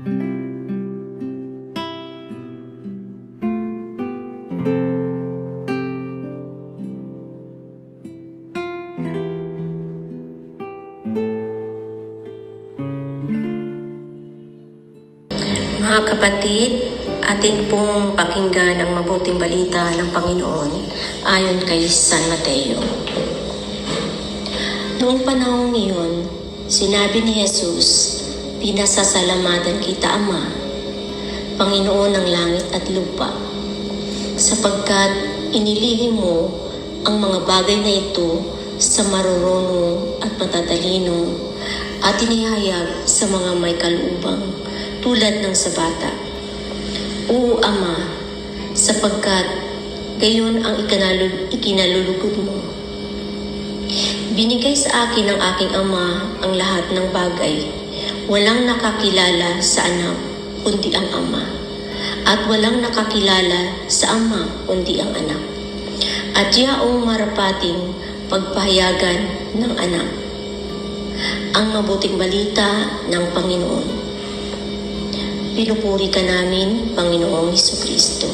Mga kapatid, atin pong pakinggan ang mabuting balita ng Panginoon ayon kay San Mateo. Noong panahong iyon, sinabi ni Jesus, "Pinasasalamatan kita, Ama, Panginoon ng langit at lupa, sapagkat inilihim mo ang mga bagay na ito sa marurunong at matatalino at inihayag sa mga may kalubang tulad ng sa bata. Oo, Ama, sapagkat gayon ang ikinalulugod mo. Binigay sa akin ng aking Ama ang lahat ng bagay. Walang nakakilala sa anak kundi ang Ama, at walang nakakilala sa Ama kundi ang anak, at yaong marapating pagpahayagan ng anak." Ang mabuting balita ng Panginoon. Pinupuri ka namin, Panginoong Hesukristo.